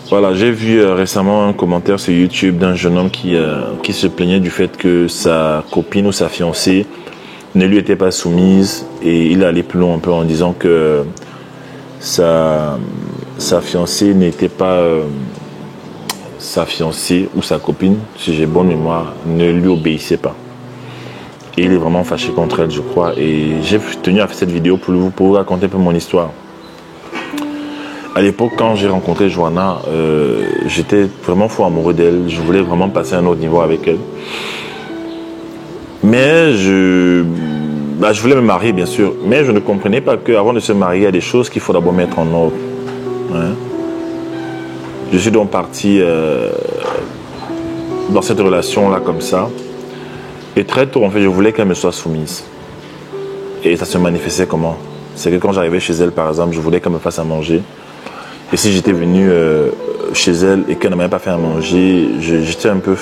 Voilà, j'ai vu récemment un commentaire sur YouTube d'un jeune homme qui se plaignait du fait que sa copine ou sa fiancée ne lui était pas soumise, et il allait plus loin un peu en disant que sa fiancée n'était pas sa fiancée ou sa copine, si j'ai bonne mémoire, ne lui obéissait pas. Et il est vraiment fâché contre elle, je crois. Et j'ai tenu à faire cette vidéo pour vous raconter un peu mon histoire. À l'époque, quand j'ai rencontré Joanna, j'étais vraiment fou amoureux d'elle. Je voulais vraiment passer à un autre niveau avec elle. Mais je voulais me marier, bien sûr. Mais je ne comprenais pas qu'avant de se marier, il y a des choses qu'il faut d'abord mettre en ordre. Hein? Je suis donc parti dans cette relation-là comme ça. Et très tôt, en fait, je voulais qu'elle me soit soumise. Et ça se manifestait comment? C'est que quand j'arrivais chez elle, par exemple, je voulais qu'elle me fasse à manger. Et si j'étais venu chez elle et qu'elle ne m'avait pas fait à manger, j'étais un peu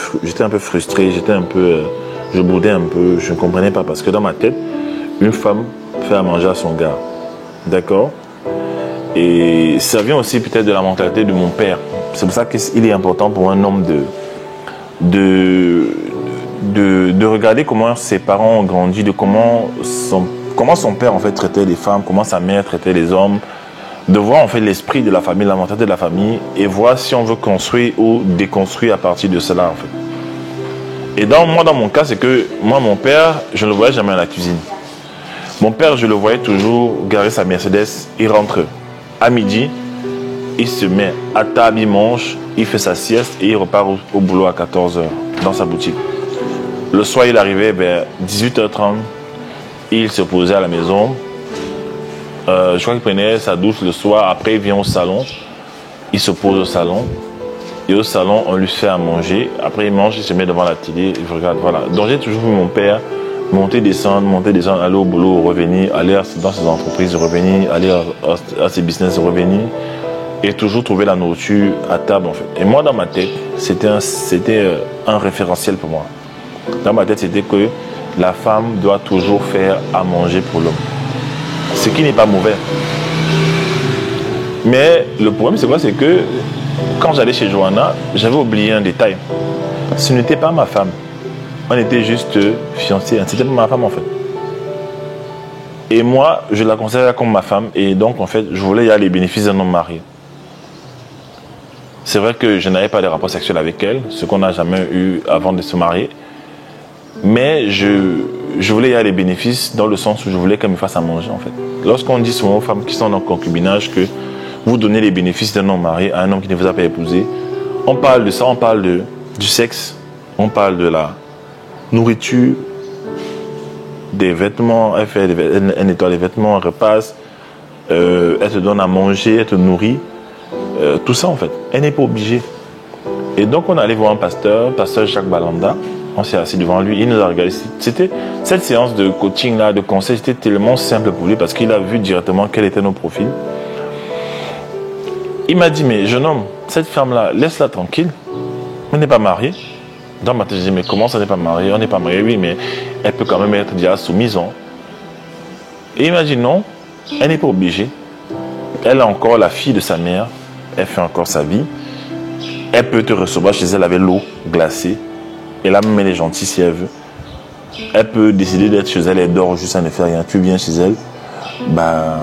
frustré, je boudais un peu, je ne comprenais pas. Parce que dans ma tête, une femme fait à manger à son gars. D'accord? Et ça vient aussi peut-être de la mentalité de mon père. C'est pour ça qu'il est important pour un homme de regarder comment ses parents ont grandi, de comment son père en fait traitait les femmes, comment sa mère traitait les hommes, de voir en fait l'esprit de la famille, la mentalité de la famille, et voir si on veut construire ou déconstruire à partir de cela en fait. Et dans mon cas, c'est que moi, mon père, je ne le voyais jamais à la cuisine. Mon père, je le voyais toujours garer sa Mercedes, il rentre à midi, il se met à table, il mange, il fait sa sieste et il repart au boulot à 14h dans sa boutique. Le soir, il arrivait vers 18h30, il se posait à la maison. Je crois qu'il prenait sa douche le soir. Après, il vient au salon. Il se pose au salon. Et au salon, on lui fait à manger. Après, il mange, il se met devant la télé. Il regarde, voilà. Donc, j'ai toujours vu mon père monter, descendre, aller au boulot, revenir, aller dans ses entreprises, revenir, aller à ses business, revenir. Et toujours trouver la nourriture à table, en fait. Et moi, dans ma tête, c'était un référentiel pour moi. Dans ma tête, c'était que la femme doit toujours faire à manger pour l'homme. Ce qui n'est pas mauvais. Mais le problème, c'est quoi? C'est que quand j'allais chez Joanna, j'avais oublié un détail. Ce n'était pas ma femme. On était juste fiancés. C'était pas ma femme, en fait. Et moi, je la considérais comme ma femme. Et donc, en fait, je voulais y avoir les bénéfices d'un homme marié. C'est vrai que je n'avais pas de rapport sexuel avec elle, ce qu'on n'a jamais eu avant de se marier. Mais je voulais y avoir les bénéfices dans le sens où je voulais qu'elle me fasse à manger, en fait. Lorsqu'on dit souvent aux femmes qui sont en concubinage que vous donnez les bénéfices d'un homme marié à un homme qui ne vous a pas épousé, on parle de ça, on parle du sexe, on parle de la nourriture, des vêtements, elle nettoie les vêtements, elle repasse, elle te donne à manger, elle te nourrit, tout ça en fait. Elle n'est pas obligée. Et donc on allait voir un pasteur Jacques Balanda. On s'est assis devant lui, il nous a regardé. C'était cette séance de coaching là, de conseil, c'était tellement simple pour lui parce qu'il a vu directement quels étaient nos profils. Il m'a dit, mais jeune homme, cette femme là, laisse-la tranquille. On n'est pas marié. Dans ma tête, je dis, mais comment ça n'est pas marié? On n'est pas marié, oui, mais elle peut quand même être déjà soumise. Hein. Et il m'a dit, non, elle n'est pas obligée. Elle est encore la fille de sa mère. Elle fait encore sa vie. Elle peut te recevoir chez elle avec l'eau glacée. Et là, même elle est gentille si elle veut. Elle peut décider d'être chez elle, elle dort juste, elle ne fait rien. Tu viens chez elle, ben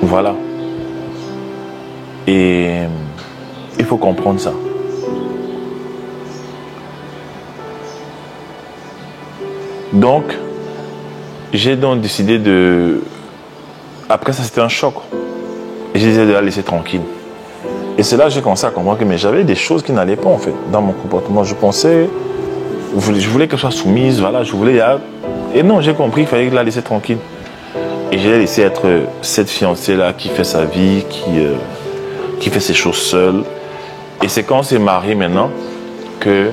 voilà. Et il faut comprendre ça. Donc, j'ai donc décidé de... Après ça, c'était un choc. Et j'ai décidé de la laisser tranquille. Et c'est là que j'ai commencé à comprendre que j'avais des choses qui n'allaient pas en fait dans mon comportement. Je voulais qu'elle soit soumise, voilà, je voulais... Et non, j'ai compris qu'il fallait la laisser tranquille. Et j'ai laissé être cette fiancée-là qui fait sa vie, qui fait ses choses seule. Et c'est quand on s'est marié maintenant que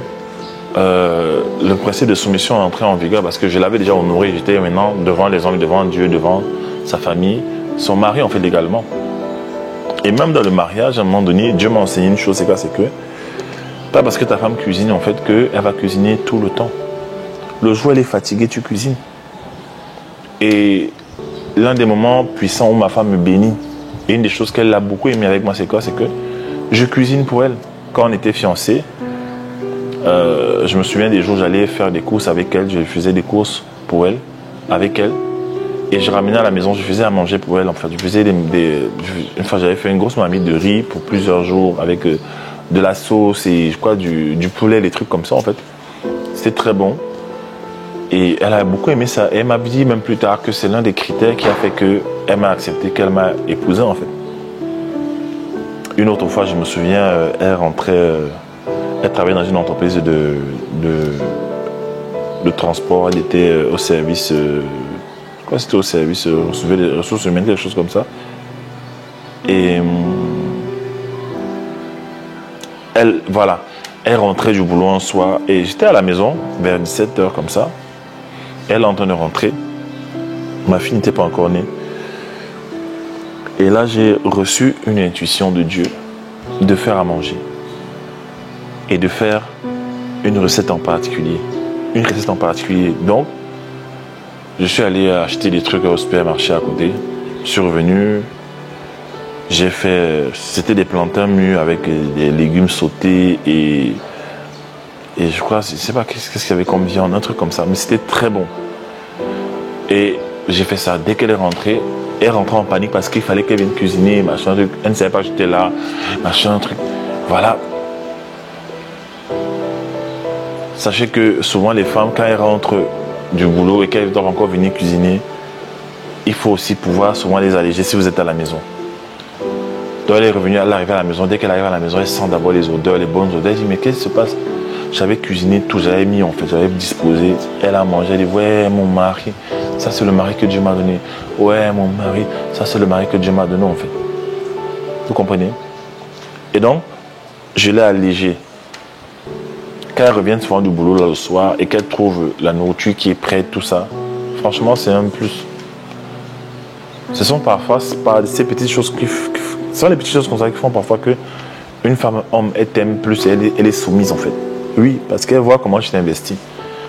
le principe de soumission est entré en vigueur parce que je l'avais déjà honoré. J'étais maintenant devant les hommes, devant Dieu, devant sa famille, son mari en fait légalement. Et même dans le mariage, à un moment donné, Dieu m'a enseigné une chose, c'est quoi? C'est que pas parce que ta femme cuisine en fait qu'elle va cuisiner tout le temps. Le jour où elle est fatiguée, tu cuisines. Et l'un des moments puissants où ma femme me bénit, et une des choses qu'elle a beaucoup aimé avec moi, c'est quoi? C'est que Je cuisine pour elle. Quand on était fiancés, je me souviens des jours où j'allais faire des courses avec elle. Je faisais des courses pour elle, avec elle. Et je ramenais à la maison, je faisais à manger pour elle. En fait, je faisais une fois, j'avais fait une grosse marmite de riz pour plusieurs jours avec de la sauce et je crois du poulet, des trucs comme ça en fait. C'était très bon. Et elle a beaucoup aimé ça. Et elle m'a dit même plus tard que c'est l'un des critères qui a fait qu'elle m'a accepté, qu'elle m'a épousé en fait. Une autre fois, je me souviens, elle rentrait, elle travaillait dans une entreprise de transport. Elle était au service, quoi c'était au service, recevait les ressources humaines, quelque chose comme ça. Et elle, voilà, elle rentrait du boulot un soir et j'étais à la maison vers 17h comme ça. Elle est en train de rentrer. Ma fille n'était pas encore née. Et là, j'ai reçu une intuition de Dieu de faire à manger et de faire une recette en particulier. Une recette en particulier. Donc, je suis allé acheter des trucs au supermarché à côté. Je suis revenu. J'ai fait... C'était des plantains mûrs avec des légumes sautés et je crois, je ne sais pas qu'est-ce qu'il y avait comme viande, un truc comme ça. Mais c'était très bon. Et j'ai fait ça. Dès qu'elle est rentrée, elle rentrait en panique parce qu'il fallait qu'elle vienne cuisiner, machin, truc. Elle ne savait pas que j'étais là, machin, truc. Voilà. Sachez que souvent les femmes, quand elles rentrent du boulot et qu'elles doivent encore venir cuisiner, il faut aussi pouvoir souvent les alléger si vous êtes à la maison. Donc elle est revenue, elle est arrivée à la maison. Dès qu'elle arrive à la maison, elle sent d'abord les odeurs, les bonnes odeurs. Elle dit, mais qu'est-ce qui se passe? J'avais cuisiné tout, j'avais mis en fait, j'avais disposé. Elle a mangé, elle dit, ouais, mon mari, ça c'est le mari que Dieu m'a donné. Ouais, mon mari, ça c'est le mari que Dieu m'a donné en fait. Vous comprenez? Et donc, je l'ai allégée. Quand elle revient souvent du boulot là, le soir et qu'elle trouve la nourriture qui est prête, tout ça, franchement, c'est un plus. Ce sont parfois ces petites choses ce sont les petites choses comme ça qui font parfois que une femme, homme, elle t'aime plus et elle est soumise en fait. Oui, parce qu'elle voit comment je t'investis.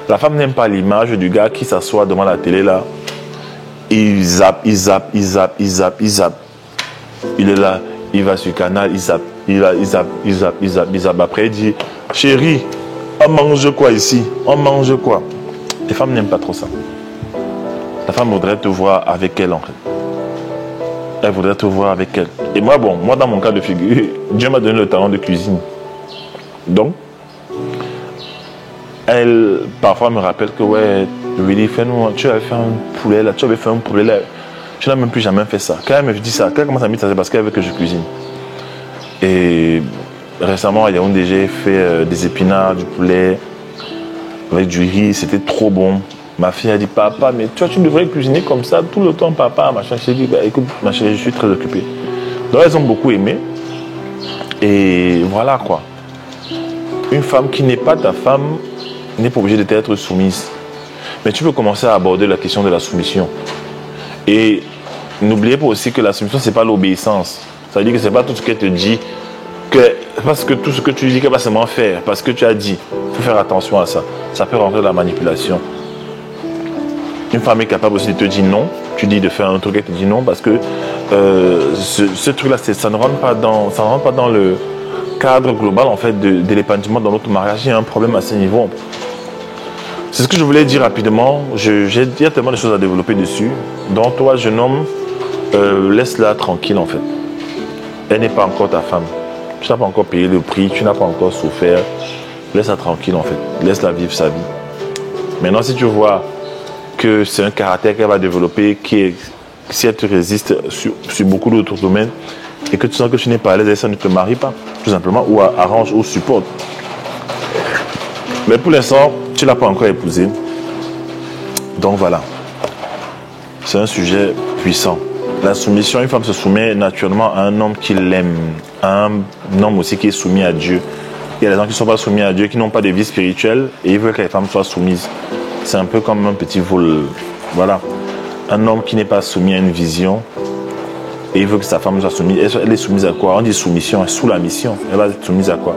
La femme n'aime pas l'image du gars qui s'assoit devant la télé là. Il zappe. Il est là, il va sur le canal, il zappe. Après, il dit, chérie, on mange quoi ici? On mange quoi? Les femmes n'aiment pas trop ça. La femme voudrait te voir avec elle en fait. Elle voudrait te voir avec elle. Et moi, moi dans mon cas de figure, Dieu m'a donné le talent de cuisine. Donc, elle parfois me rappelle que ouais, Willy, tu avais fait un poulet là, tu n'as même plus jamais fait ça. Quand elle me dit ça, quand elle commence à me dire ça, c'est parce qu'elle veut que je cuisine. Et récemment, il y a un j'ai fait des épinards, du poulet, avec du riz, c'était trop bon. Ma fille a dit, papa, mais toi, tu devrais cuisiner comme ça tout le temps, papa, machin. J'ai dit, bah, écoute, ma chérie, je suis très occupé. Donc, elles ont beaucoup aimé. Et voilà, quoi. Une femme qui n'est pas ta femme n'est pas obligée d'être soumise. Mais tu peux commencer à aborder la question de la soumission. Et n'oubliez pas aussi que la soumission, ce n'est pas l'obéissance. Ça veut dire que ce n'est pas tout ce qu'elle te dit, parce que tout ce que tu dis qu'elle va seulement faire, parce que tu as dit. Il faut faire attention à ça. Ça peut rentrer dans la manipulation. Une femme est capable aussi de te dire non. Tu dis de faire un truc, elle te dit non parce que ce truc-là, ça ne rentre pas dans le cadre global en fait de l'épanouissement dans notre mariage. Il y a un problème à ce niveau. C'est ce que je voulais dire rapidement. Il y a tellement de choses à développer dessus. Donc toi, jeune homme, laisse-la tranquille en fait. Elle n'est pas encore ta femme. Tu n'as pas encore payé le prix, tu n'as pas encore souffert. Laisse-la tranquille en fait. Laisse-la vivre sa vie. Maintenant, si tu vois que c'est un caractère qu'elle va développer, si elle te résiste sur beaucoup d'autres domaines, et que tu sens que tu n'es pas à l'aise, ça ne te marie pas, tout simplement, ou arrange ou supporte. Mais pour l'instant, tu ne l'as pas encore épousé. Donc voilà. C'est un sujet puissant. La soumission, une femme se soumet naturellement à un homme qui l'aime, à un homme aussi qui est soumis à Dieu. Il y a des gens qui ne sont pas soumis à Dieu, qui n'ont pas de vie spirituelle, et ils veulent que les femmes soient soumises. C'est un peu comme un petit vol. Voilà. Un homme qui n'est pas soumis à une vision, et il veut que sa femme soit soumise. Elle est soumise à quoi? On dit soumission, sous la mission. Elle va être soumise à quoi?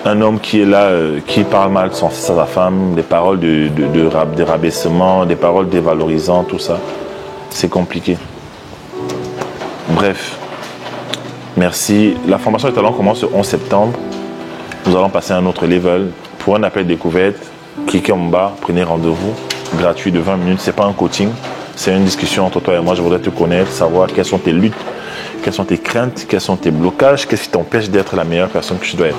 Un homme qui est là, qui parle mal de son fils à sa femme, des paroles de rabaissement, des paroles dévalorisantes, tout ça. C'est compliqué. Bref. Merci. La formation des talents commence le 11 septembre. Nous allons passer à un autre level. Pour un appel découverte, cliquez en bas, prenez rendez-vous. Gratuit de 20 minutes. Ce n'est pas un coaching. C'est une discussion entre toi et moi. Je voudrais te connaître, savoir quelles sont tes luttes, quelles sont tes craintes, quels sont tes blocages, qu'est-ce qui t'empêche d'être la meilleure personne que tu dois être.